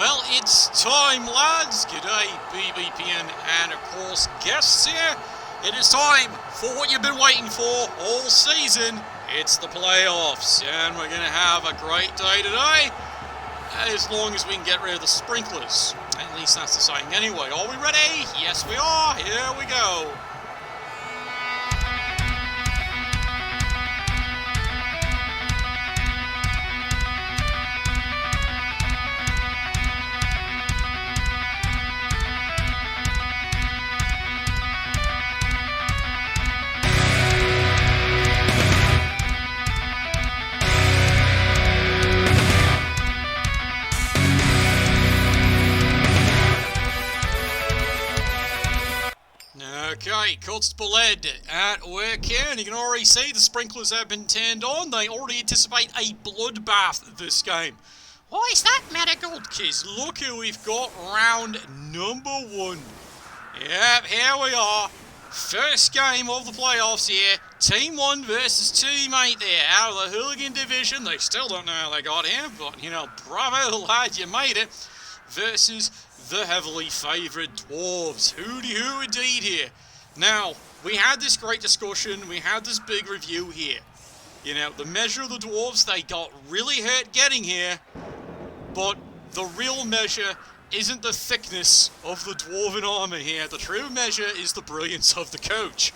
Well, it's time, lads. G'day, BBPN, and of course, guests here. It is time for what you've been waiting for all season. It's the playoffs, and we're going to have a great day today, as long as we can get rid of the sprinklers. At least that's the saying anyway. Are we ready? Yes, we are. Here we go. Okay, Constable Ed at work here, and you can already see the sprinklers have been turned on. They already anticipate a bloodbath this game. Why is that, Marigold? Kids, look who we've got round number 1. Yep, here we are. First game of the playoffs here. Team 1 versus Team 8 there, out of the Hooligan Division. They still don't know how they got here, but, you know, bravo, lad, you made it. Versus the heavily favoured Dwarves. Hooty-hoo indeed here. Now, we had this great discussion, we had this big review here. You know, the measure of the Dwarves, they got really hurt getting here, but the real measure isn't the thickness of the Dwarven armour here. The true measure is the brilliance of the coach.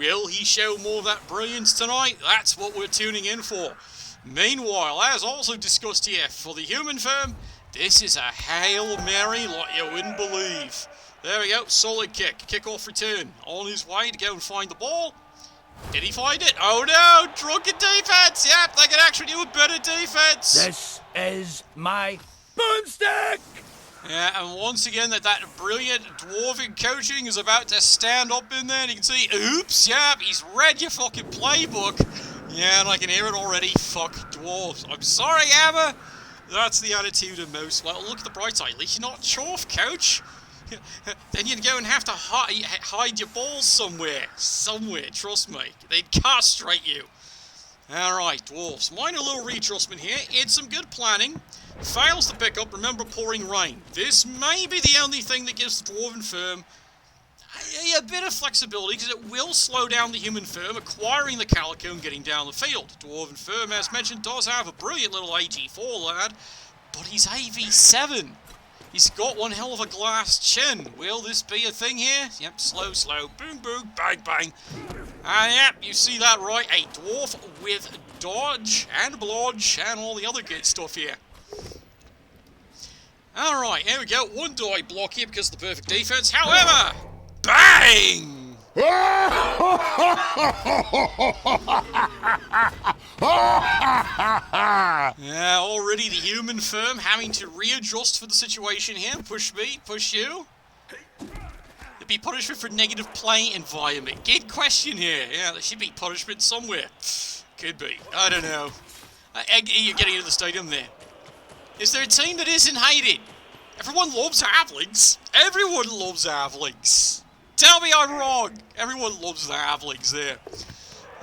Will he show more of that brilliance tonight? That's what we're tuning in for. Meanwhile, as also discussed here, for the human firm, this is a Hail Mary like you wouldn't believe. There we go, solid kick. Kick-off return. On his way to go and find the ball. Did he find it? Oh no! Drunken defense! Yep, they can actually do a better defense! This is my boomstick! Yeah, and once again, that brilliant dwarven coaching is about to stand up in there, and you can see, oops, yep, he's read your fucking playbook. Yeah, and I can hear it already. Fuck dwarves. I'm sorry, Emma. That's the attitude of most. Well, look at the bright side. At least you're not chuffed, coach. Then you'd go and have to hide your balls somewhere. Somewhere, trust me. They'd castrate you. Alright, Dwarves. Minor little readjustment here. It's some good planning. Fails to pick up. Remember, pouring rain. This may be the only thing that gives the Dwarven firm a bit of flexibility, because it will slow down the human firm acquiring the Calico and getting down the field. The Dwarven firm, as mentioned, does have a brilliant little AG4 lad, but he's AV7. He's got one hell of a glass chin. Will this be a thing here? Yep, slow, slow. Boom, boom, bang, bang. And yep, you see that right. A dwarf with dodge and blodge and all the other good stuff here. Alright, here we go. One die block here because of the perfect defense. However, bang! Yeah, already the human firm having to readjust for the situation here. Push me, push you. There'd be punishment for negative play environment. Good question here. Yeah, there should be punishment somewhere. Could be. I don't know. You're getting into the stadium there. Is there a team that isn't hated? Everyone loves halflings. Everyone loves halflings. Tell me I'm wrong. Everyone loves the halflings there.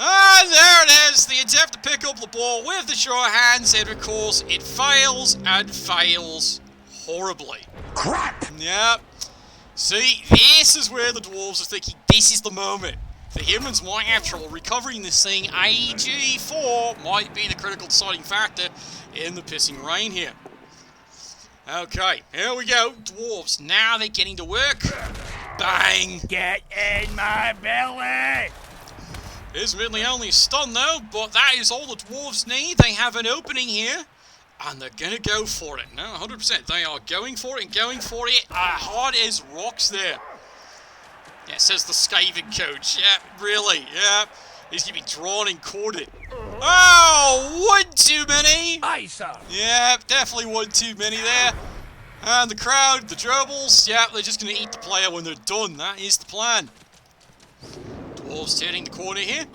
And there it is. The attempt to pick up the ball with the short hands, and of course it fails and fails horribly. Crap! Yep. See, this is where the Dwarves are thinking this is the moment. The humans might have trouble recovering this thing. AG4 might be the critical deciding factor in the pissing rain here. Okay, here we go. Dwarves, now they're getting to work. Bang! Get in my belly! Is Midley only stunned though, but that is all the Dwarves need. They have an opening here, and they're gonna go for it. No, 100%. They are going for it and going for it. Hard as rocks there. Yeah, says the scathing coach. Yeah, really. Yeah, he's gonna be drawn and quartered. Oh, one too many. Aye, sir. Yeah, definitely one too many there. And the crowd, the gerbils, yeah, they're just going to eat the player when they're done. That is the plan. Dwarves turning the corner here.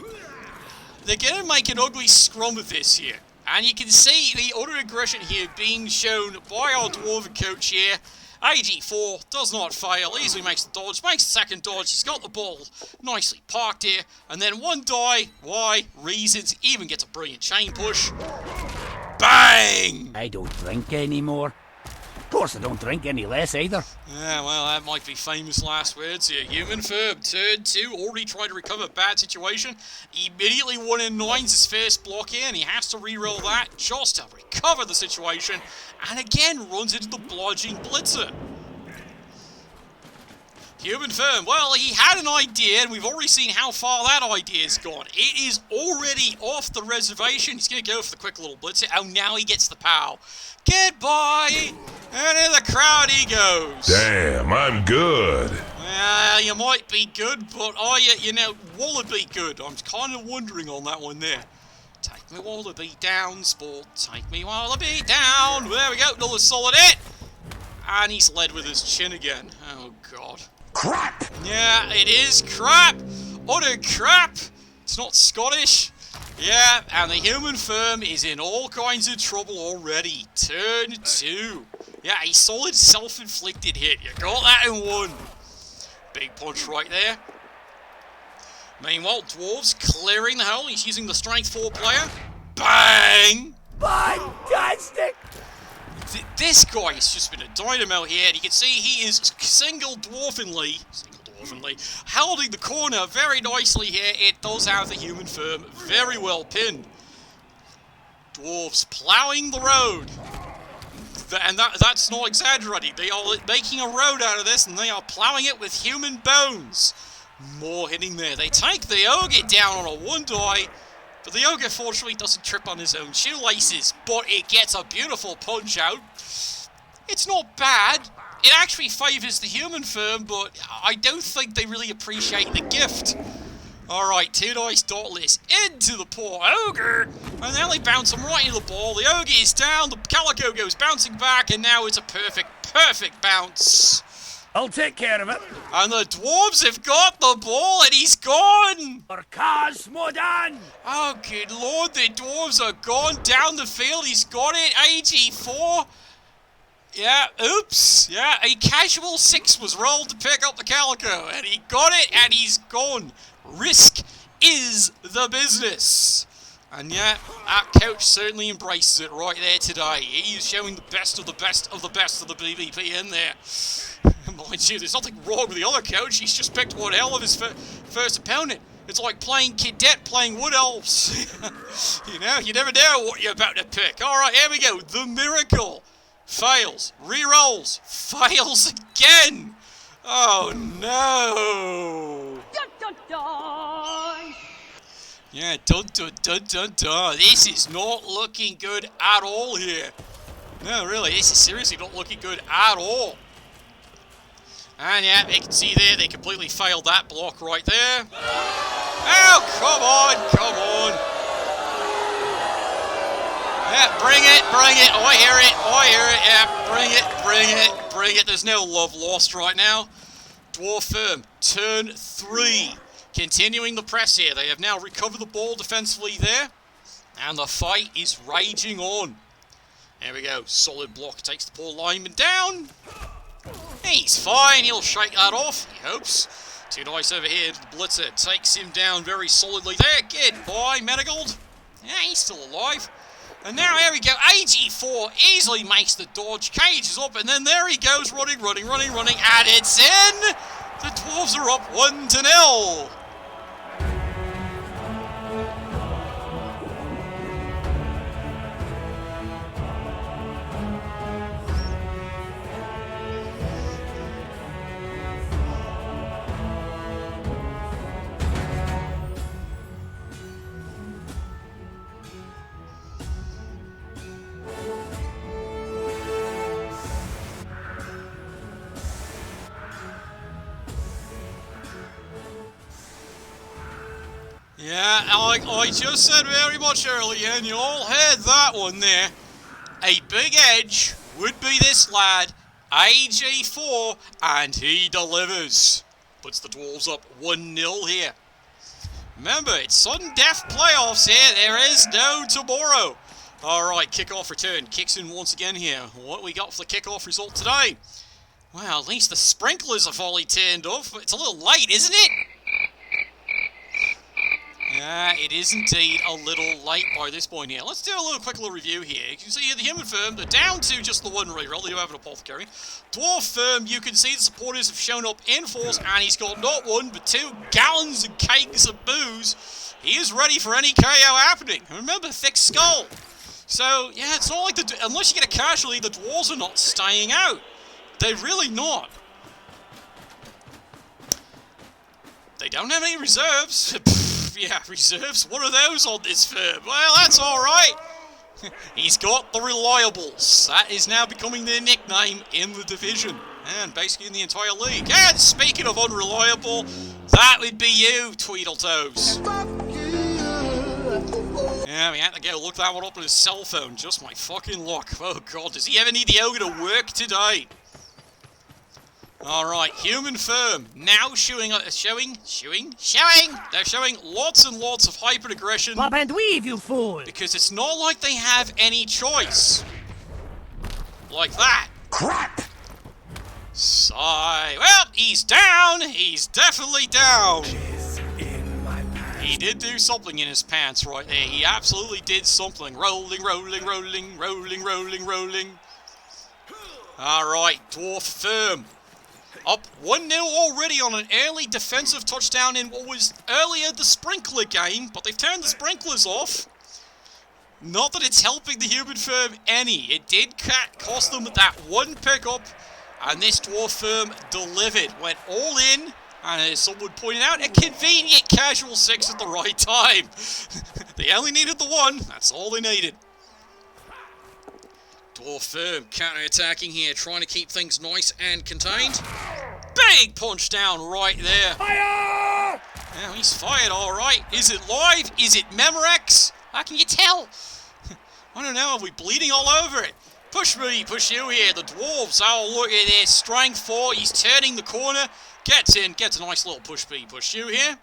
They're going to make an ugly scrum of this here. And you can see the utter aggression here being shown by our Dwarven coach here. AG4 does not fail, easily makes the dodge, makes the second dodge, he's got the ball nicely parked here, and then one die, why? Reasons, even gets a brilliant chain push. Bang! I don't drink anymore. Of course I don't drink any less either. Yeah, well, that might be famous last words here. Human firm, turn 2, already tried to recover, bad situation. Immediately 1 in 9's his first block here, and he has to re-roll that just to recover the situation. And again, runs into the blodging blitzer. Human firm, well, he had an idea, and we've already seen how far that idea's gone. It is already off the reservation. He's going to go for the quick little blitzer. Oh, now he gets the pow. Goodbye! And in the crowd he goes. Damn, I'm good. Well, you might be good, but are you, Wallaby good? I'm kind of wondering on that one there. Take me Wallaby down, sport. Take me Wallaby down. There we go, another solid hit. And he's led with his chin again. Oh, God. Crap! Yeah, it is crap. Utter crap. It's not Scottish. Yeah, and the human firm is in all kinds of trouble already. Turn 2. Yeah, a solid self-inflicted hit. You got that in 1. Big punch right there. Meanwhile, Dwarves clearing the hole. He's using the strength 4 player. Bang! Fantastic! This guy has just been a dynamo here. And you can see he is single dwarfingly holding the corner very nicely here. It does have the human firm very well pinned. Dwarves ploughing the road. And that's not exaggerating. They are making a road out of this, and they are ploughing it with human bones. More hitting there. They take the ogre down on a 1-die, but the ogre fortunately doesn't trip on his own shoelaces, but it gets a beautiful punch out. It's not bad. It actually favours the human firm, but I don't think they really appreciate the gift. Alright, 2 dice dotless into the poor ogre, and now they bounce him right into the ball. The ogre is down, the calico goes bouncing back, and now it's a perfect bounce. I'll take care of it. And the dwarves have got the ball, and he's gone! Orkaz Modan! Oh, good lord, the dwarves are gone down the field. He's got it, AG4. Yeah, oops. Yeah, a casual 6 was rolled to pick up the calico, and he got it, and he's gone. Risk is the business. And yeah, that coach certainly embraces it right there today. He is showing the best of the best of the best of the BBPN there. Mind you, there's nothing wrong with the other coach. He's just picked one hell of his first opponent. It's like playing cadet, playing wood elves. You never know what you're about to pick. Alright, here we go. The miracle. Fails. Rerolls. Fails again. Oh no. Dun, dun, dun. Yeah, dun dun dun dun dun. This is not looking good at all here. No, really, this is seriously not looking good at all. And yeah, they can see there, they completely failed that block right there. Oh, come on, come on. Yeah, bring it. I hear it. Yeah, bring it. There's no love lost right now. Dwarf firm, turn 3. Continuing the press here. They have now recovered the ball defensively there. And the fight is raging on. There we go. Solid block takes the poor lineman down. He's fine. He'll shake that off. He hopes. 2 dice over here. The blitzer takes him down very solidly there. Goodbye, Medigold. Yeah, he's still alive. And now, here we go, AG4 easily makes the dodge, cages up, and then there he goes, running, and it's in! The Dwarves are up 1-0. Yeah, like I just said very much earlier, and you all heard that one there. A big edge would be this lad, AG4, and he delivers. Puts the Dwarves up 1-0 here. Remember, it's sudden death playoffs here. There is no tomorrow. Alright, kickoff return. Kicks in once again here. What we got for the kickoff result today? Well, at least the sprinklers are fully turned off. It's a little late, isn't it? Yeah, It is indeed a little late by this point here. Let's do a little quick little review here. You can see here the human firm, they're down to just the one reroll. They do have an apothecary. Dwarf firm, you can see the supporters have shown up in force, and he's got not one, but 2 gallons and kegs of booze. He is ready for any KO happening. And remember, thick skull. So, yeah, it's not like, unless you get a casualty, the dwarves are not staying out. They're really not. They don't have any reserves. Yeah, reserves? What are those on this firm? Well, that's alright. He's got the reliables. That is now becoming their nickname in the division. And basically in the entire league. And speaking of unreliable, that would be you, Tweedletoes. Yeah, we had to go look that one up on his cell phone. Just my fucking luck. Oh god, does he ever need the ogre to work today? Alright, human firm now showing. They're showing lots and lots of hyper aggression. Pop and weave, you fool! Because it's not like they have any choice. Like that. Crap! Sigh. Well, he's down. He's definitely down. He did do something in his pants right there. He absolutely did something. Rolling. Alright, dwarf firm. Up 1-0 already on an early defensive touchdown in what was earlier the sprinkler game, but they've turned the sprinklers off. Not that it's helping the human firm any. It did cost them that one pickup, and this dwarf firm delivered. Went all in, and as someone pointed out, a convenient casual 6 at the right time. They only needed the one, that's all they needed. Dwarf firm counter-attacking here, trying to keep things nice and contained. Big punch down right there. Fire! Yeah, he's fired alright. Is it live? Is it Memorex? How can you tell? I don't know, are we bleeding all over it? Push me, push you here. The dwarves, oh look at this. Strength 4, he's turning the corner. Gets in, gets a nice little push me, push you here.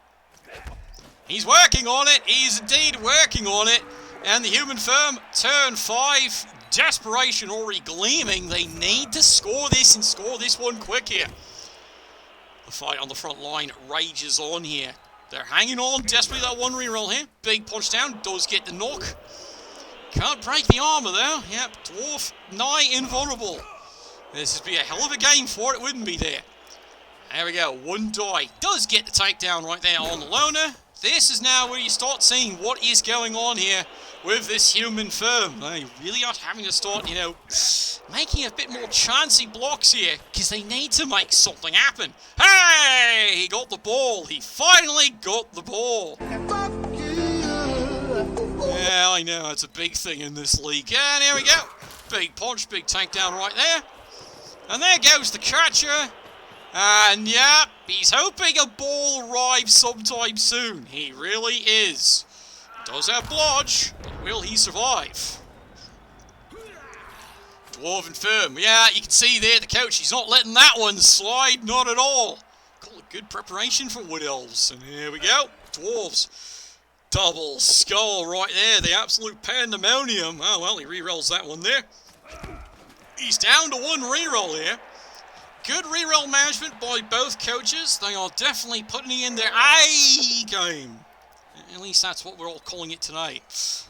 He's working on it. He's indeed working on it. And the human firm, turn 5. Desperation already gleaming. They need to score this and score this one quick here. The fight on the front line rages on here. They're hanging on desperately. That one reroll here. Big punch down. Does get the knock. Can't break the armor though. Yep. Dwarf nigh invulnerable. This would be a hell of a game for it, wouldn't be there? There we go. One die. Does get the takedown right there on the loner. This is now where you start seeing what is going on here with this human firm. They really are having to start, you know, making a bit more chancy blocks here, because they need to make something happen. Hey! He got the ball. He finally got the ball. Yeah, I know. It's a big thing in this league. And here we go. Big punch, big takedown right there. And there goes the catcher. And yeah, he's hoping a ball arrives sometime soon. He really is. Does have blodge, but will he survive? Dwarven firm. Yeah, you can see there the coach. He's not letting that one slide. Not at all. Call it good preparation for wood elves. And here we go. Dwarves. Double skull right there. The absolute pandemonium. Oh, well, he re-rolls that one there. He's down to one re-roll here. Good reroll management by both coaches. They are definitely putting it in their A game. At least that's what we're all calling it tonight.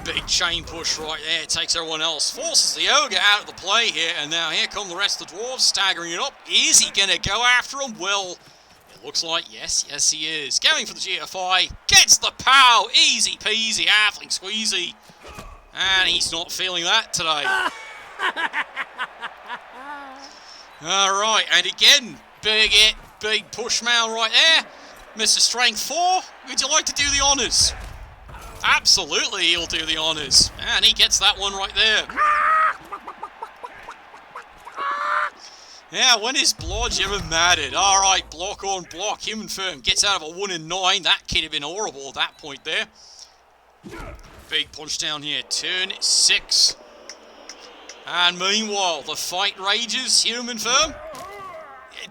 Big chain push right there. Takes everyone else. Forces the ogre out of the play here. And now here come the rest of the dwarves staggering it up. Is he going to go after him? Well, it looks like yes he is. Going for the GFI. Gets the pow. Easy peasy. Halfling squeezy. And he's not feeling that today. Alright, and again, big push mail right there. Mr. Strength 4, would you like to do the honours? Absolutely, he'll do the honours. And he gets that one right there. Yeah, when is Blodge ever mattered? Alright, block on block. Human firm gets out of a 1 in 9. That could have been horrible at that point there. Big punch down here. Turn 6. And meanwhile, the fight rages. Human firm.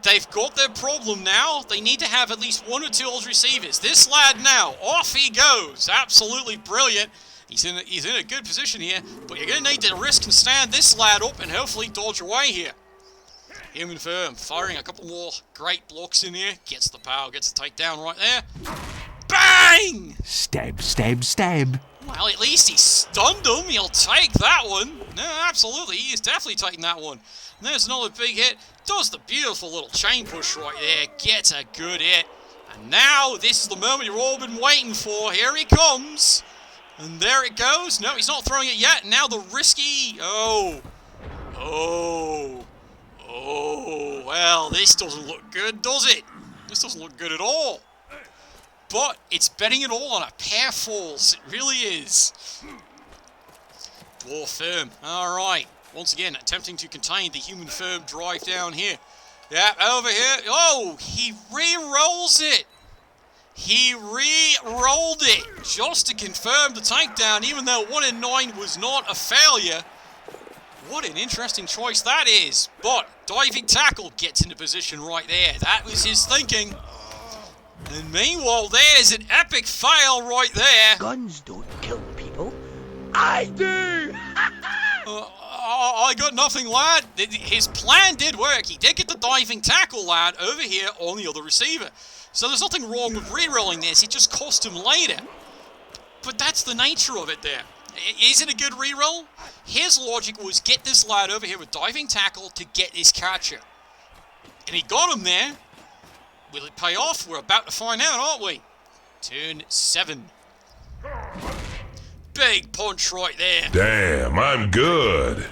They've got their problem now. They need to have at least 1 or 2 old receivers. This lad now, off he goes. Absolutely brilliant. He's in a good position here, but you're going to need to risk and stand this lad up and hopefully dodge away here. Human firm firing a couple more great blocks in here. Gets the power, gets the takedown right there. Bang! Bang! Stab, stab, stab. Well, at least he stunned him. He'll take that one. No, absolutely. He is definitely taking that one. And there's another big hit. Does the beautiful little chain push right there. Gets a good hit. And now, this is the moment you've all been waiting for. Here he comes. And there it goes. No, he's not throwing it yet. Now the risky... Oh. Well, this doesn't look good, does it? This doesn't look good at all. But it's betting it all on a pair falls. It really is. Dwarf firm. Alright. Once again, attempting to contain the human firm drive down here. Yeah, over here. Oh, he re-rolls it. He re-rolled it just to confirm the takedown, even though 1 in 9 was not a failure. What an interesting choice that is. But diving tackle gets into position right there. That was his thinking. And meanwhile, there's an epic fail right there. Guns don't kill people. I do! I got nothing, lad. His plan did work. He did get the diving tackle, lad, over here on the other receiver. So there's nothing wrong with re-rolling this. It just cost him later. But that's the nature of it there. Is it a good re-roll? His logic was get this lad over here with diving tackle to get this catcher. And he got him there. Will it pay off? We're about to find out, aren't we? Turn 7. Big punch right there. Damn, I'm good.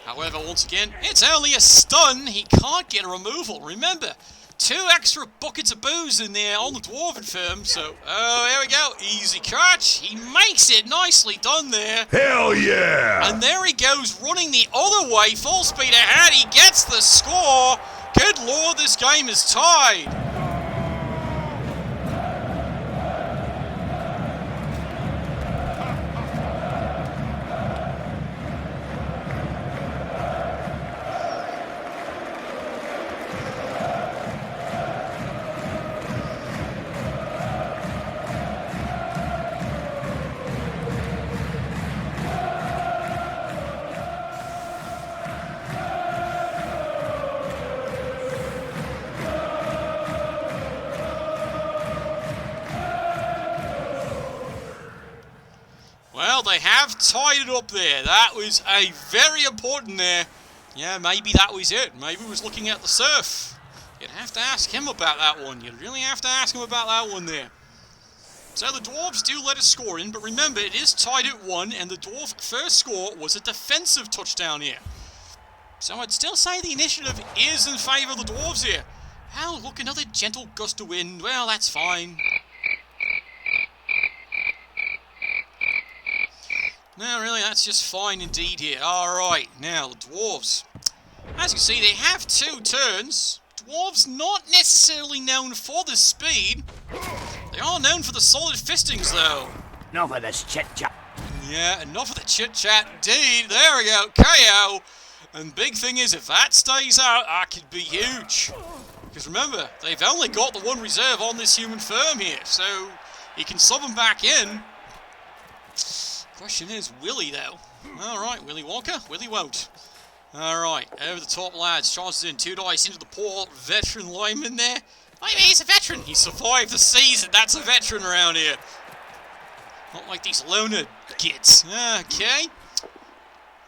However, once again, it's only a stun. He can't get a removal. Remember, 2 extra buckets of booze in there on the Dwarven firm. So, oh, here we go. Easy catch. He makes it. Nicely done there. Hell yeah! And there he goes, running the other way. Full speed ahead. He gets the score. Good lord, this game is tied. Well, they have tied it up there. That was a very important there. Yeah, maybe that was it. Maybe he was looking at the surf. You'd have to ask him about that one. You'd really have to ask him about that one there. So the Dwarves do let a score in, but remember, it is tied at 1, and the Dwarf first score was a defensive touchdown here. So I'd still say the initiative is in favour of the Dwarves here. Oh, look, another gentle gust of wind. Well, that's fine. No, really, that's just fine indeed here. Alright, now, the Dwarves. As you see, they have 2 turns. Dwarves not necessarily known for the speed. They are known for the solid fistings, though. Enough of this chit-chat. Yeah, enough of the chit-chat indeed. There we go, KO. And big thing is, if that stays out, that could be huge. Because remember, they've only got the 1 reserve on this human firm here, so he can sub him back in. Question is, will he though? Alright, will he Walker? Will he won't? Alright, over the top lads, charges in 2 dice into the poor veteran lineman there. I mean, he's a veteran, he survived the season, that's a veteran around here. Not like these loner kids. Okay.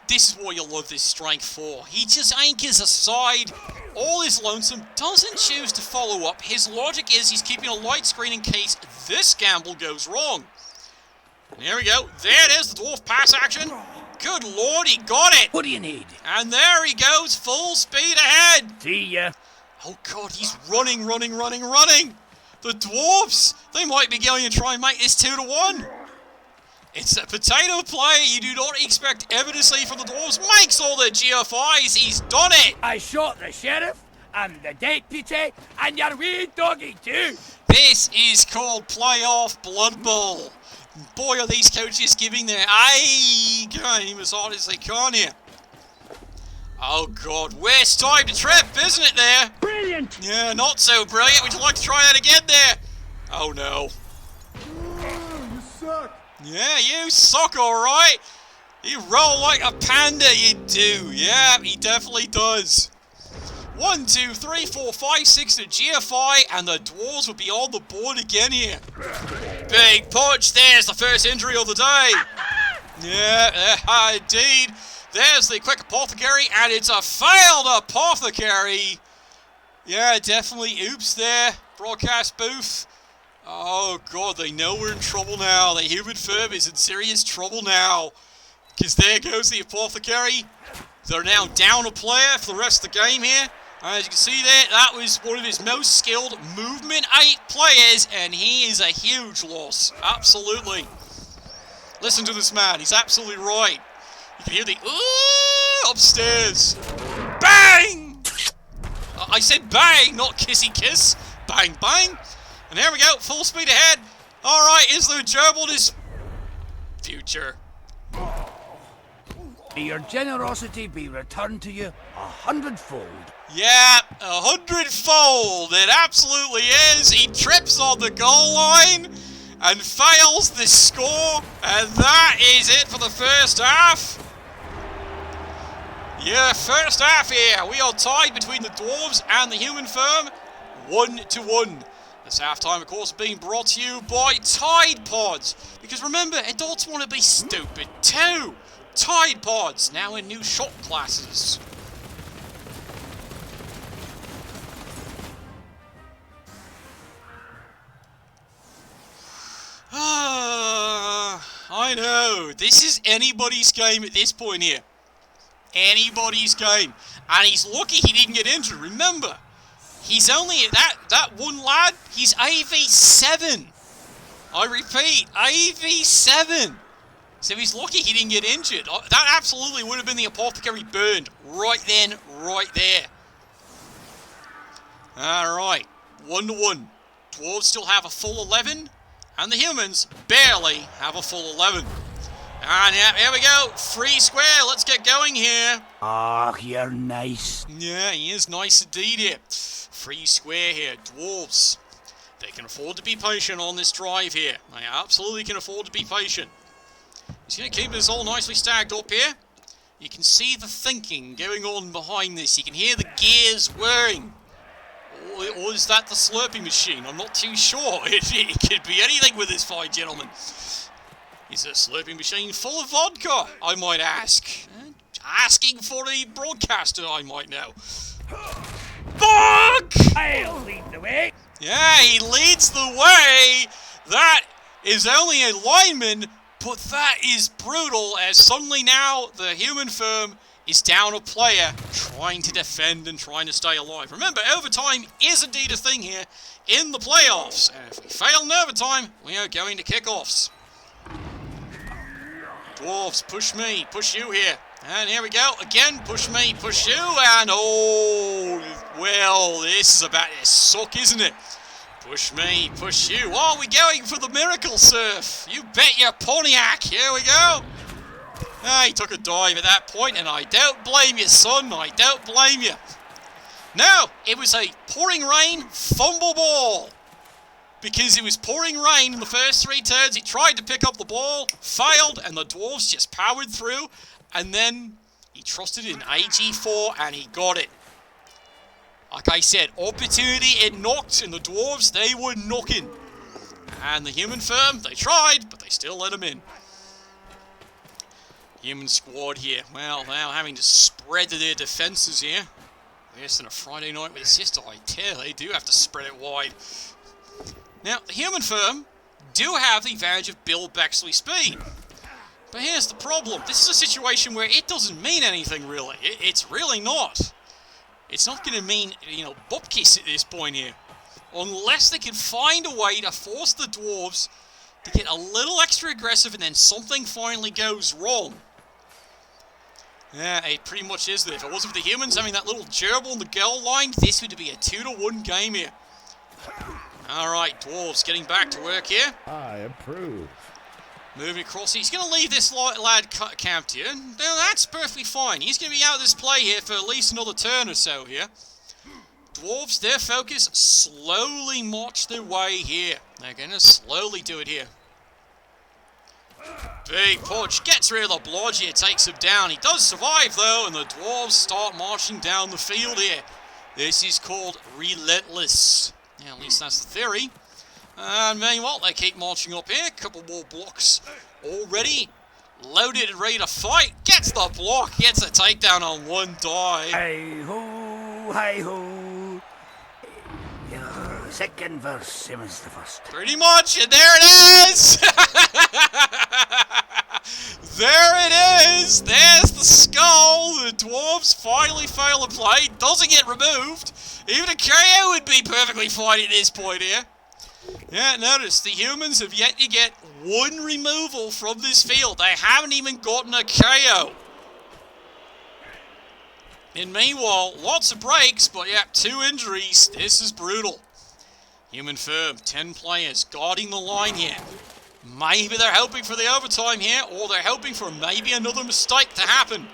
This is what you love this strength for. He just anchors aside, all is lonesome, doesn't choose to follow up. His logic is he's keeping a light screen in case this gamble goes wrong. And here we go. There it is, the dwarf pass action. Good lord, he got it. What do you need? And there he goes, full speed ahead. See ya. Oh god, he's running. The dwarfs, they might be going to try and make this 2-1. It's a potato play you do not expect ever to see from the dwarves. Makes all the GFIs, he's done it. I shot the sheriff, and the deputy, and your wee doggy too. This is called playoff Blood Bowl. Boy, are these coaches giving their A game as hard as they can here. Oh god, waste time to trip, isn't it there? Brilliant! Yeah, not so brilliant. Would you like to try that again there? Oh no. You suck. Yeah, you suck, alright. You roll like a panda, you do. Yeah, he definitely does. 1, 2, 3, 4, 5, 6 to GFI, and the dwarves will be on the board again here. Big punch. There's the first injury of the day. Yeah, indeed. There's the quick apothecary, and it's a failed apothecary. Yeah, definitely. Oops there. Broadcast booth. Oh, God, they know we're in trouble now. The human firm is in serious trouble now. Because there goes the apothecary. They're now down a player for the rest of the game here. As you can see there, that was one of his most skilled Movement 8 players, and he is a huge loss. Absolutely. Listen to this man. He's absolutely right. You can hear the ooh upstairs. Bang! I said bang, not kissy kiss. Bang, bang. And there we go, full speed ahead. Alright, is there a gerbil in his future? May your generosity be returned to you 100-fold. Yeah, 100-fold. It absolutely is. He trips on the goal line and fails the score. And that is it for the first half. Yeah, first half here. We are tied between the Dwarves and the Human Firm. 1-1. This halftime, of course, being brought to you by Tide Pods. Because remember, adults want to be stupid too. Tide Pods, now in new shop classes. I know. This is anybody's game at this point here. Anybody's game. And he's lucky he didn't get injured. Remember, he's only, that one lad, he's AV7. I repeat, AV7. So he's lucky he didn't get injured. That absolutely would have been the apothecary burned. Right then, right there. Alright, 1-1. Dwarves still have a full 11. And the humans barely have a full 11. And yeah, here we go. Free square. Let's get going here. Ah, you're nice. Yeah, he is nice indeed here. Free square here. Dwarves. They can afford to be patient on this drive here. They absolutely can afford to be patient. He's going to keep this all nicely stacked up here. You can see the thinking going on behind this. You can hear the gears whirring. Or is that the slurping machine? I'm not too sure. It could be anything with this fine gentleman. Is a slurping machine full of vodka, I might ask? Asking for a broadcaster, I might know. Fuck! I'll lead the way. Yeah, he leads the way. That is only a lineman, but that is brutal, as suddenly now the Human Firm is down a player trying to defend and trying to stay alive. Remember, overtime is indeed a thing here in the playoffs. And if we fail in overtime, we are going to kickoffs. Dwarves, push me, push you here. And here we go, again, push me, push you, and oh, well, this is about to suck, isn't it? Push me, push you. Oh, we're going for the miracle surf. You bet your Pontiac. Here we go. He took a dive at that point, and I don't blame you, son. I don't blame you. No, it was a pouring rain fumble ball. Because it was pouring rain in the first 3 turns. He tried to pick up the ball, failed, and the Dwarves just powered through. And then he trusted in AG4, and he got it. Like I said, opportunity it knocked, and the Dwarves, they were knocking. And the Human Firm, they tried, but they still let him in. Human squad here. Well, now having to spread their defences here. Worse than a Friday night with a sister. I tell, they do have to spread it wide. Now, the Human Firm do have the advantage of Bill Bexley's speed. But here's the problem. This is a situation where it doesn't mean anything, really. It's really not. It's not going to mean, bupkis at this point here. Unless they can find a way to force the Dwarves to get a little extra aggressive and then something finally goes wrong. Yeah, it pretty much is that. If it wasn't for the humans having that little gerbil on the goal line, this would be a 2-1 game here. Alright, Dwarves getting back to work here. I approve. Moving across. He's going to leave this lad camped here. Now, that's perfectly fine. He's going to be out of this play here for at least another turn or so here. Dwarves, their focus, slowly march their way here. They're going to slowly do it here. Big punch, gets rid of the blodge here, takes him down. He does survive though, and the Dwarves start marching down the field here. This is called relentless. Yeah, at least that's the theory. And meanwhile, they keep marching up here. Couple more blocks already. Loaded and ready to fight. Gets the block. Gets a takedown on one die. Hey ho, hey ho. Your second verse, same as the first. Pretty much, and there it is! There it is! There's the skull! The dwarves finally fail a play. Doesn't get removed. Even a KO would be perfectly fine at this point here. Yeah, notice, the humans have yet to get one removal from this field. They haven't even gotten a KO. And meanwhile, lots of breaks, but yeah, 2 injuries. This is brutal. Human firm, 10 players guarding the line here. Maybe they're hoping for the overtime here, or they're hoping for maybe another mistake to happen.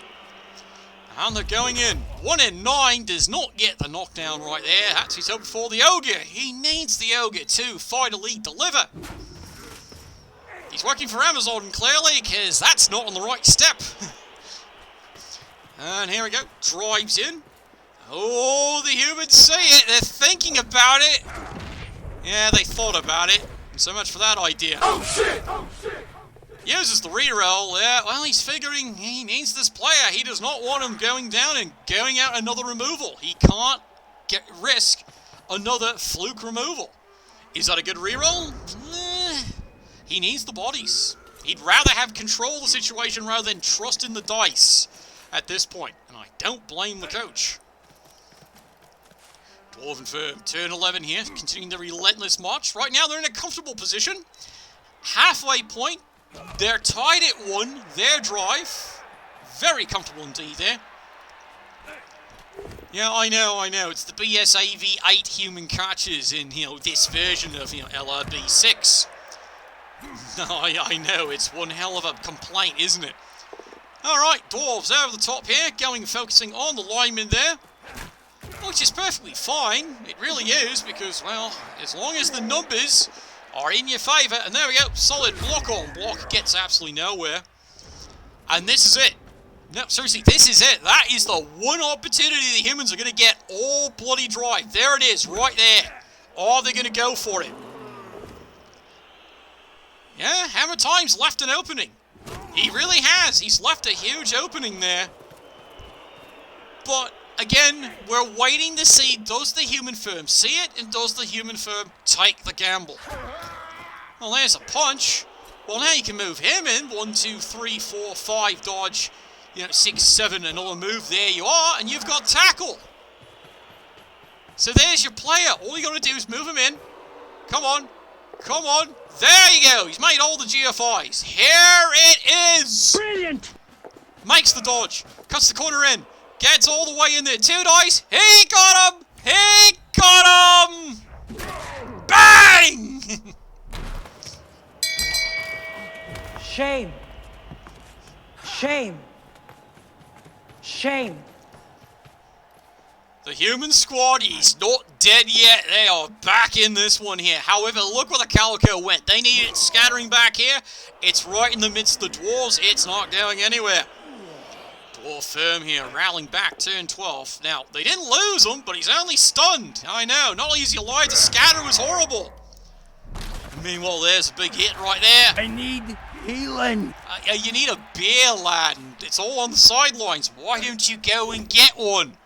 And they're going in. 1 in 9 does not get the knockdown right there. That's his hope for the Ogre. He needs the Ogre to finally deliver. He's working for Amazon, clearly, because that's not on the right step. And here we go. Drives in. Oh, the humans see it. They're thinking about it. Yeah, they thought about it. So much for that idea. Oh shit! Oh shit! Uses the reroll. Yeah, well, he's figuring he needs this player. He does not want him going down and going out another removal. He can't risk another fluke removal. Is that a good reroll? He needs the bodies. He'd rather have control of the situation rather than trust in the dice at this point. And I don't blame the coach. Dwarven firm, turn 11 here, continuing the relentless march. Right now they're in a comfortable position. Halfway point, they're tied at 1, their drive. Very comfortable indeed there. Yeah, I know, it's the BSAV 8 human catches in, this version of, LRB 6. I know, it's one hell of a complaint, isn't it? Alright, Dwarves over the top here, focusing on the lineman there. Which is perfectly fine. It really is, because, well, as long as the numbers are in your favour, and there we go, solid block on block, gets absolutely nowhere. And this is it. No, seriously, this is it. That is the one opportunity the humans are going to get all bloody drive. There it is, right there. Are they going to go for it? Yeah, Hammer Time's left an opening. He really has. He's left a huge opening there. But again, we're waiting to see, does the human firm see it, and does the human firm take the gamble? Well, there's a punch. Well, now you can move him in. 1, 2, 3, 4, 5, dodge. 6, 7, another move. There you are, and you've got tackle. So there's your player. All you got to do is move him in. Come on. Come on. There you go. He's made all the GFIs. Here it is. Brilliant. Makes the dodge. Cuts the corner in. Gets all the way in there. 2 dice. He got him. He got him. Bang! Shame. Shame. Shame. The human squad is not dead yet. They are back in this one here. However, look where the Calico went. They needed it scattering back here. It's right in the midst of the Dwarves. It's not going anywhere. Dwarf firm here, rallying back, turn 12. Now, they didn't lose him, but he's only stunned. I know. Not only is he alive, the scatter was horrible. Meanwhile, there's a big hit right there. I need healing. You need a beer, lad. It's all on the sidelines. Why don't you go and get one?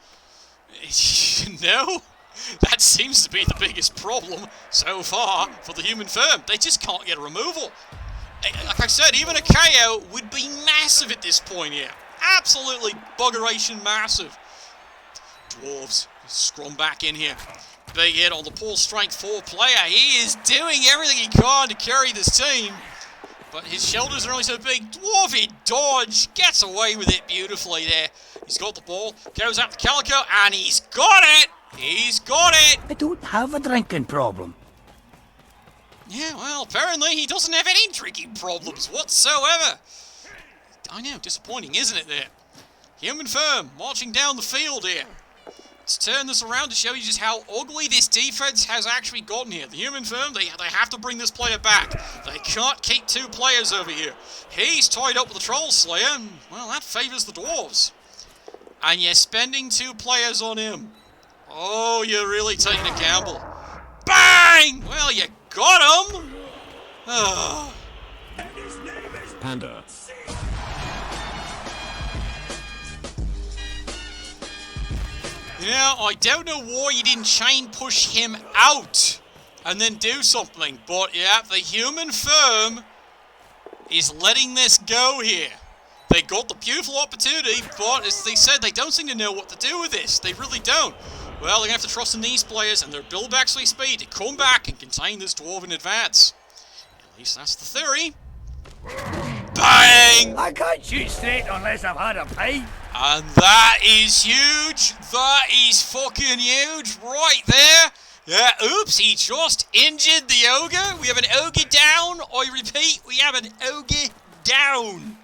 No? That seems to be the biggest problem so far for the human firm. They just can't get a removal. Like I said, even a KO would be massive at this point here. Absolutely buggeration massive. Dwarves scrum back in here. Big hit on the Paul Strength 4 player. He is doing everything he can to carry this team. But his shoulders are only so big. Dwarfy dodge. Gets away with it beautifully there. He's got the ball. Goes out to Calico. And he's got it. He's got it. I don't have a drinking problem. Yeah, well, apparently he doesn't have any drinking problems whatsoever. I know, disappointing, isn't it there? Human firm marching down the field here. Let's turn this around to show you just how ugly this defense has actually gotten here. The human firm, they have to bring this player back. They can't keep 2 players over here. He's tied up with the Troll Slayer. And, well, that favours the Dwarves. And you're spending 2 players on him. Oh, you're really taking a gamble. Bang! Well, you Got him! Ah. Panda. You know, I don't know why you didn't chain push him out and then do something, but yeah, the human firm is letting this go here. They got the beautiful opportunity, but as they said, they don't seem to know what to do with this. They really don't. Well, they're going to have to trust in these players and their build backsley speed to come back and contain this Dwarven advance. At least that's the theory. Bang! I can't shoot straight unless I've had a pint. And that is huge. That is fucking huge right there. Yeah, oops, he just injured the ogre. We have an ogre down. I repeat, we have an ogre down.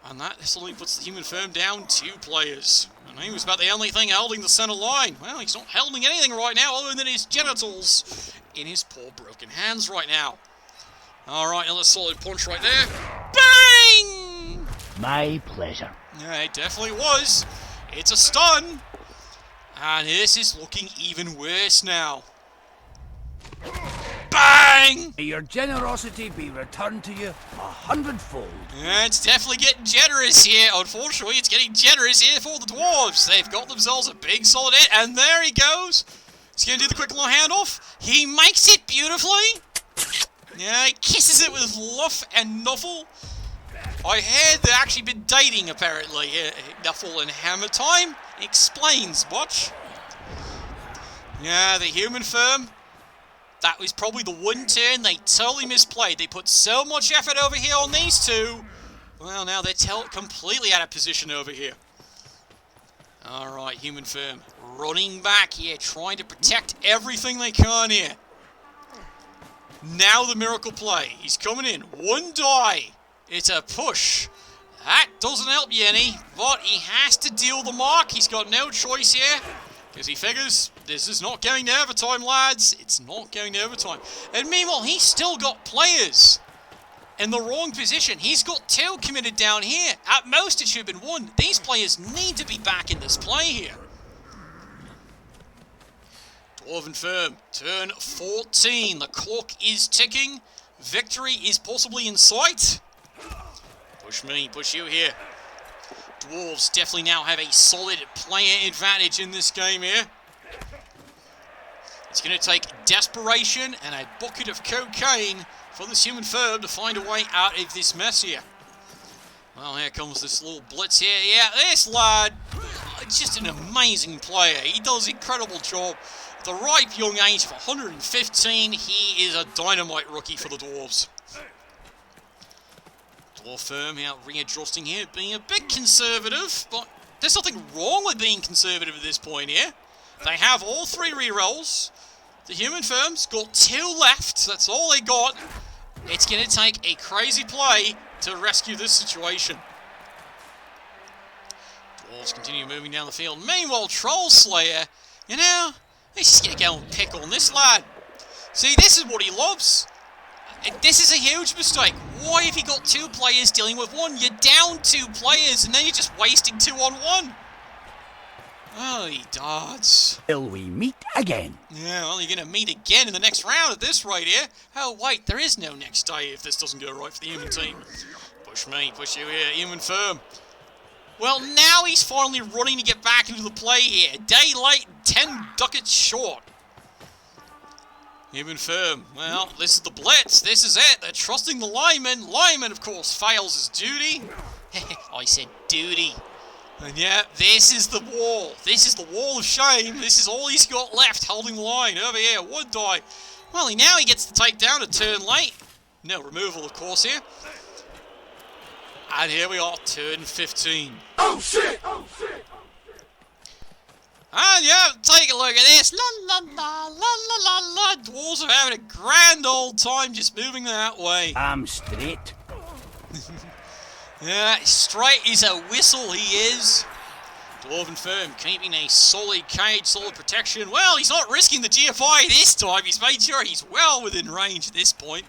And that suddenly puts the human firm down 2 players. And he was about the only thing holding the center line. Well, he's not holding anything right now other than his genitals in his poor broken hands right now. Alright, another solid punch right there. Bang! My pleasure. Yeah, it definitely was. It's a stun. And this is looking even worse now. Bang! May your generosity be returned to you 100-fold. Yeah, it's definitely getting generous here. Unfortunately, it's getting generous here for the Dwarves. They've got themselves a big solid hit, and there he goes. He's going to do the quick little handoff. He makes it beautifully. Yeah, he kisses it with luff and nuffle. I heard they've actually been dating, apparently. Nuffle and Hammer Time explains, watch. Yeah, the human firm. That was probably the one turn they totally misplayed. They put so much effort over here on these 2. Well, now they're completely out of position over here. Alright, human firm. Running back here, trying to protect everything they can here. Now the miracle play. He's coming in. 1 die. It's a push. That doesn't help you any, but he has to deal the mark. He's got no choice here, because he figures this is not going to overtime, lads. It's not going to overtime. And meanwhile, he's still got players in the wrong position. He's got 2 committed down here. At most, it should have been 1. These players need to be back in this play here. Dwarven firm, turn 14. The clock is ticking. Victory is possibly in sight. Push me, push you here. Dwarves definitely now have a solid player advantage in this game here. It's going to take desperation and a bucket of cocaine for this human firm to find a way out of this mess here. Well, here comes this little blitz here. Yeah, this lad, just an amazing player. He does an incredible job. At the ripe young age of 115, he is a dynamite rookie for the Dwarves. Dwarf firm out readjusting here, being a bit conservative, but there's nothing wrong with being conservative at this point here. They have all 3 rerolls. The human firm's got 2 left. That's all they got. It's going to take a crazy play to rescue this situation. Dwarves continue moving down the field. Meanwhile, Troll Slayer, you know, he's just going to go and pick on this lad. See, this is what he loves. This is a huge mistake. Why have you got 2 players dealing with 1? You're down 2 players and then you're just wasting 2 on 1. Oh, he darts. Till we meet again. Yeah, well, you're going to meet again in the next round at this rate here. Oh, wait, there is no next day if this doesn't go right for the human team. Push me, push you here, human firm. Well, now he's finally running to get back into the play here. A day late, 10 ducats short. Human firm. Well, this is the blitz. This is it. They're trusting the lineman. Lineman, of course, fails his duty. I said duty. And yeah, this is the wall. This is the wall of shame. This is all he's got left holding the line. Over here, 1 die. Well, now he gets to take down a turn late. No removal, of course, here. And here we are, turn 15. Oh shit! Oh shit! And yeah, take a look at this. La la la, la la la la. Dwarves are having a grand old time just moving that way. I'm straight. Yeah, straight is a whistle, he is. Dwarven firm keeping a solid cage, solid protection. Well, he's not risking the GFI this time. He's made sure he's well within range at this point.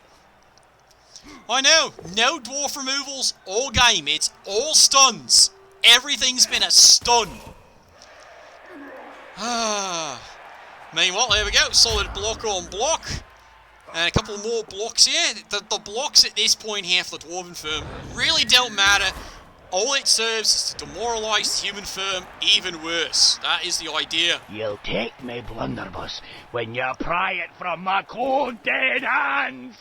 I know, no dwarf removals all game. It's all stuns. Everything's been a stun. Meanwhile, there we go. Solid block on block. And a couple more blocks here. The blocks at this point here for the Dwarven Firm really don't matter. All it serves is to demoralise the Human Firm even worse. That is the idea. You'll take me, blunderbuss, when you pry it from my cold dead hands.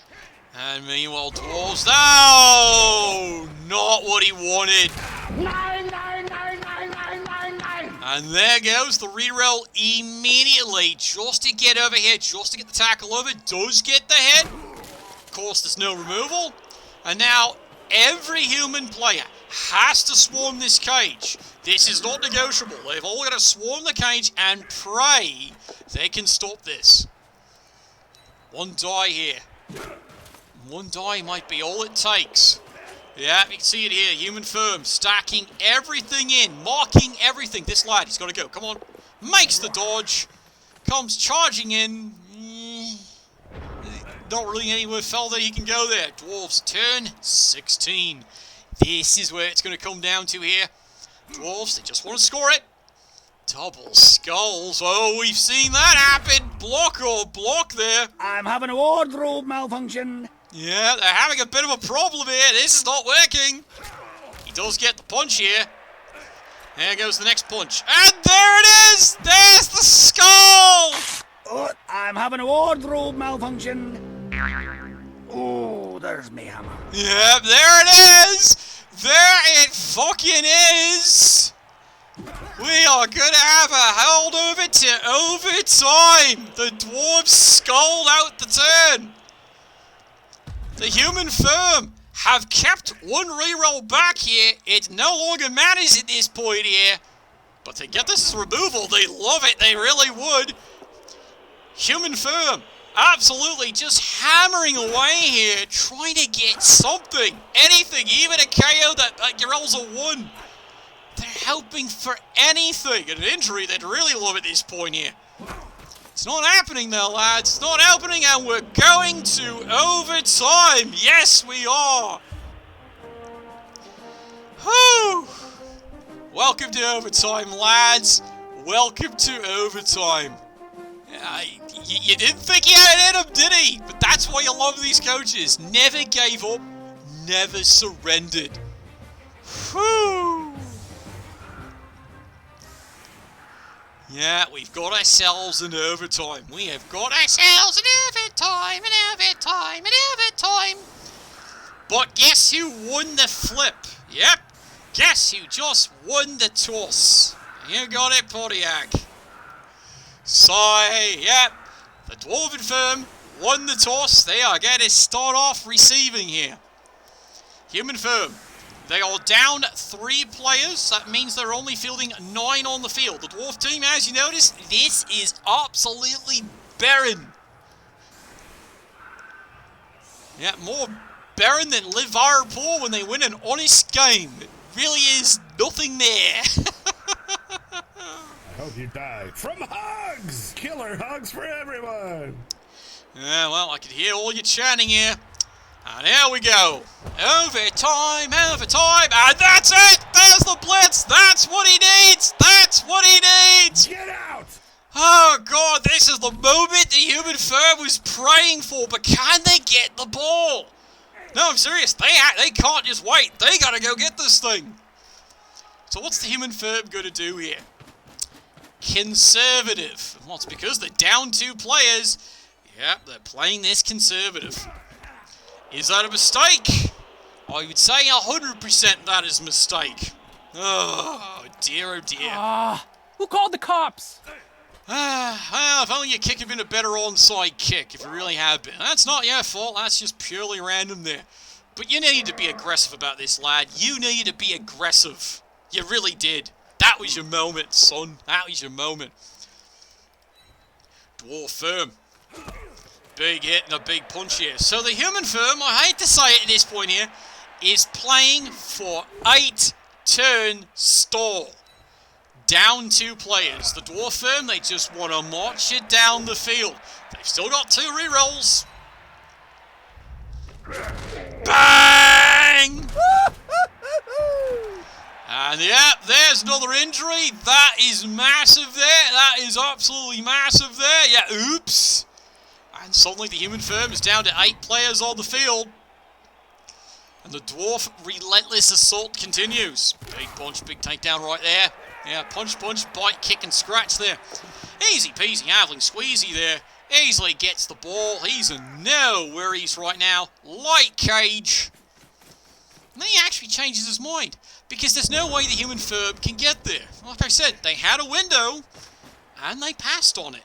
And meanwhile, Dwarves... No! Not what he wanted. Nine, nine, nine, nine, nine, nine, nine. And there goes the reroll immediately, just to get over here, just to get the tackle over. Does get the hit. Of course, there's no removal. And now, every human player has to swarm this cage. This is not negotiable. They've all got to swarm the cage and pray they can stop this. One die here. One die might be all it takes. Yeah, you can see it here. Human Firm stacking everything in, marking everything. This lad, he's got to go. Come on. Makes the dodge. Comes charging in. Not really anywhere further he can go there. Dwarves turn 16. This is where it's going to come down to here. Dwarves, they just want to score it. Double skulls. Oh, we've seen that happen. Block or block there. I'm having a wardrobe malfunction. Yeah, they're having a bit of a problem here. This is not working. He does get the punch here. There goes the next punch. And there it is! There's the skull! Oh, I'm having a wardrobe malfunction. Oh, there's me hammer. Yep, there it is! There it fucking is! We are gonna have a hold over to overtime! The Dwarves sculled out the turn! The Human Firm have kept one reroll back here. It no longer matters at this point here. But to get this removal, they love it. They really would. Human Firm absolutely just hammering away here, trying to get something, anything, even a KO that rolls a 1. They're hoping for anything. An injury, they'd really love at this point here. It's not happening though, lads. It's not happening, and we're going to overtime. Yes, we are. Whew. Welcome to overtime, lads. Welcome to overtime. You didn't think he had it in him, did he? But that's why you love these coaches. Never gave up, never surrendered. Whew. Yeah, we've got ourselves an overtime. We have got ourselves an overtime, an overtime, an overtime. But guess who won the flip? Yep. Guess who just won the toss? You got it, Pontiac. So, yep. The Dwarven Firm won the toss. They are going to start off receiving here. Human Firm. They are down 3 players. That means they're only fielding 9 on the field. The Dwarf team, as you notice, this is absolutely barren. Yeah, more barren than Liverpool when they win an honest game. It really is nothing there. I hope you die from hugs! Killer hugs for everyone! Yeah, well, I could hear all your chanting here. And here we go. Overtime, overtime, and that's it! There's the blitz! That's what he needs! That's what he needs! Get out! Oh god, this is the moment the Human Firm was praying for, but can they get the ball? No, I'm serious, they can't just wait. They gotta go get this thing. So what's the Human Firm gonna do here? Conservative. Well, it's because they're down 2 players. Yep, they're playing this conservative. Is that a mistake? I would say 100% that is a mistake. Oh dear, oh dear. Who called the cops? Well, if only your kick had been a better onside kick, if it really had been. That's not your fault, that's just purely random there. But you needed to be aggressive about this, lad. You needed to be aggressive. You really did. That was your moment, son. That was your moment. Dwarf Firm. Big hit and a big punch here. So the Human Firm, I hate to say it at this point here, is playing for 8-turn stall. Down 2 players. The Dwarf Firm, they just want to march it down the field. They've still got 2 rerolls. Bang! And yep, there's another injury. That is massive there. That is absolutely massive there. Yeah, oops. And Suddenly the human firm is down to 8 players on the field. And the dwarf relentless assault continues. Big punch, big takedown right there. Yeah, punch, bite, kick and scratch there. Easy peasy, Aveling squeezy there. Easily gets the ball. He's in no worries right now. Light cage. And then he actually changes his mind. Because there's no way the human firm can get there. Like I said, they had a window. And they passed on it.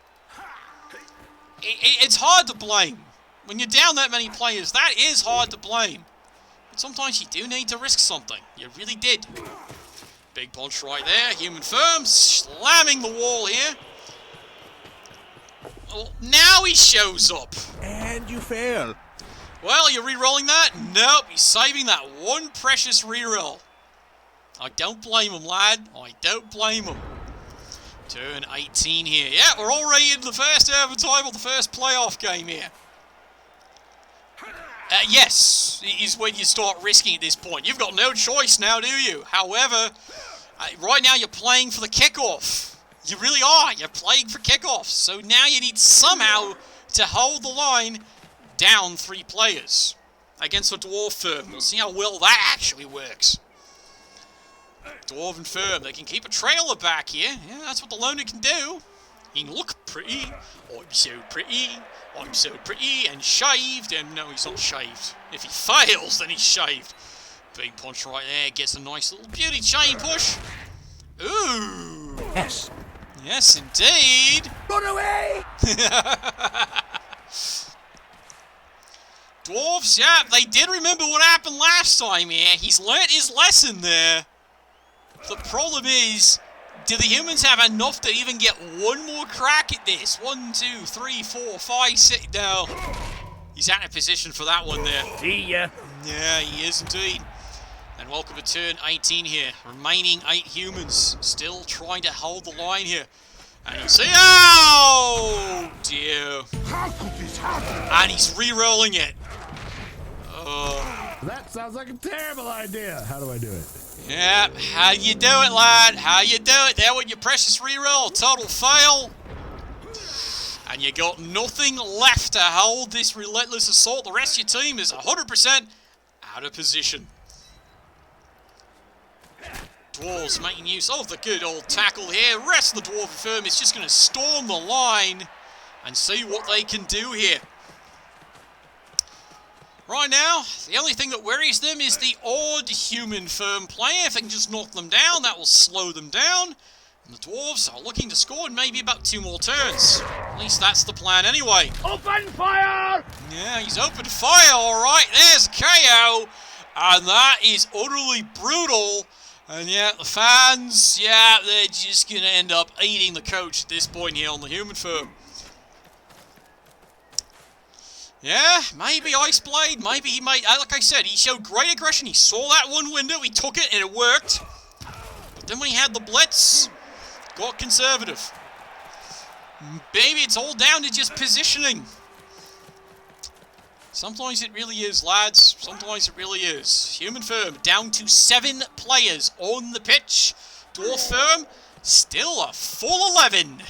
It's hard to blame. When you're down that many players, that is hard to blame. But sometimes you do need to risk something. You really did. Big punch right there. Human firm slamming the wall here. Well, now he shows up. And you fail. Well, you're re-rolling that? Nope, he's saving that one precious re-roll. I don't blame him, lad. I don't blame him. Turn 18 here. Yeah, we're already in the first overtime of the first playoff game here. Yes, is when you start risking at this point. You've got no choice now, do you? However, right now you're playing for the kickoff. You really are. You're playing for kickoffs. So now you need somehow to hold the line down 3 players against a dwarf firm. We'll see how well that actually works. Dwarven firm, they can keep a trailer back here. Yeah, that's what the loner can do. He can look pretty. I'm so pretty. I'm so pretty and shaved. And no, he's not shaved. If he fails, then he's shaved. Big punch right there. Gets a nice little beauty chain push. Ooh. Yes. Yes, indeed. Run away! Dwarves, yeah, they did remember what happened last time here. He's learnt his lesson there. The problem is, do the humans have enough to even get one more crack at this? 1, 2, 3, 4, 5, 6. No. He's out of position for that one there. See ya. Yeah, he is indeed. And welcome to turn 18 here. Remaining 8 humans still trying to hold the line here. And you see, oh dear. How could this happen? And he's re-rolling it. That sounds like a terrible idea. How do I do it? Yeah, how you do it, lad? How you do it? There with your precious re-roll. Total fail. And you got nothing left to hold this relentless assault. The rest of your team is 100% out of position. Dwarves making use of the good old tackle here. Rest of the Dwarven firm is just going to storm the line and see what they can do here. Right now, the only thing that worries them is the odd human firm player. If they can just knock them down, that will slow them down. And the Dwarves are looking to score in maybe about 2 more turns. At least that's the plan anyway. Open fire! Yeah, he's open fire, alright. There's a KO. And that is utterly brutal. And yeah, the fans, yeah, they're just going to end up eating the coach at this point here on the human firm. Yeah, maybe Ice Blade, maybe he might, like I said, he showed great aggression. He saw that one window, he took it, and it worked. But then when he had the blitz, got conservative. Maybe it's all down to just positioning. Sometimes it really is, lads. Sometimes it really is. Human firm down to 7 players on the pitch. Dwarf firm still a full 11.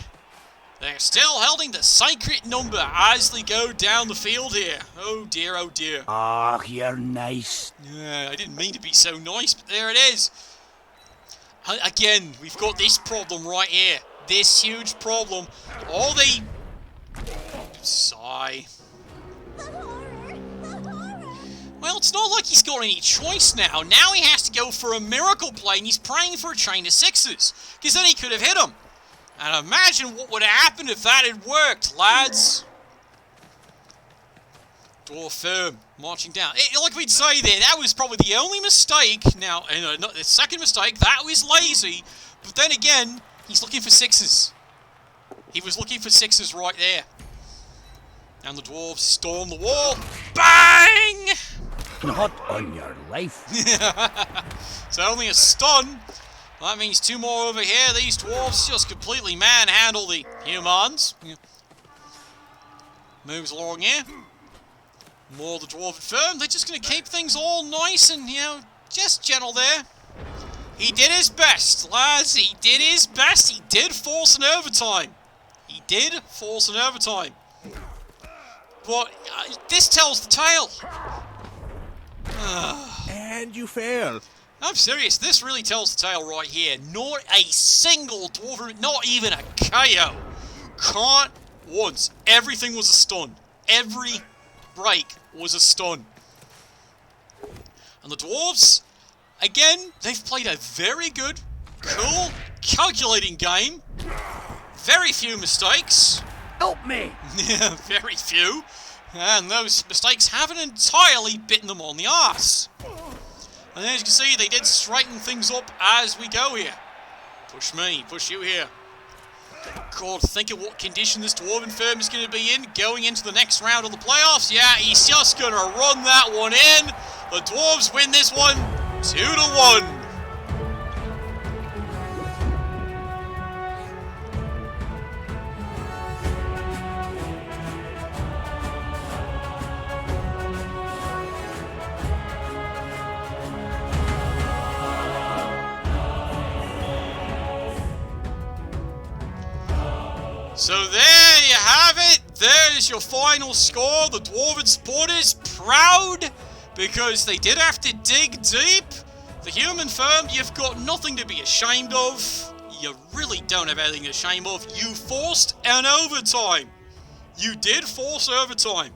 They're still holding the sacred number as they go down the field here. Oh dear, oh dear. Ah, you're nice. Yeah, I didn't mean to be so nice, but there it is. Again, we've got this problem right here. This huge problem. All the... Sigh. Well, it's not like he's got any choice now. Now he has to go for a miracle play, and he's praying for a chain of 6s. Because then he could have hit him. And imagine what would have happened if that had worked, lads. Dwarf firm marching down. Like we'd say there, that was probably the only mistake. Now, the second mistake, that was lazy. But then again, he's looking for 6s. He was looking for 6s right there. And the dwarves storm the wall. Bang! Not on your life. It's only a stun. That means 2 more over here. These dwarves just completely manhandle the humans. Moves along here. More of the dwarven firm. They're just going to keep things all nice and, just gentle there. He did his best, lads. He did his best. He did force an overtime. He did force an overtime. What? This tells the tale. And you fail. I'm serious, this really tells the tale right here. Not a single Dwarven, not even a KO. Can't once. Everything was a stun. Every break was a stun. And the Dwarves, again, they've played a very good, cool, calculating game. Very few mistakes. Help me! Yeah, very few. And those mistakes haven't entirely bitten them on the arse. And as you can see, they did straighten things up as we go here. Push me, push you here. God, think of what condition this Dwarven firm is going to be in going into the next round of the playoffs. Yeah, he's just going to run that one in. The Dwarves win this one 2-1. So there you have it. There's your final score. The Dwarven supporters proud because they did have to dig deep. The human firm, you've got nothing to be ashamed of. You really don't have anything to be ashamed of. You forced an overtime. You did force overtime.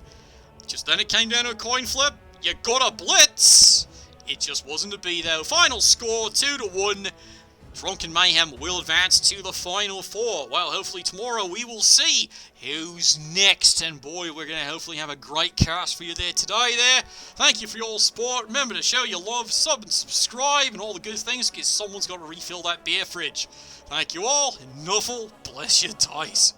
Just then it came down to a coin flip. You got a blitz. It just wasn't to be though. Final score 2-1. Drunken Mayhem will advance to the Final Four. Well, hopefully tomorrow we will see who's next. And boy, we're going to hopefully have a great cast for you there today there. Thank you for your support. Remember to show your love, sub and subscribe and all the good things because someone's got to refill that beer fridge. Thank you all, and Nuffle bless your dice.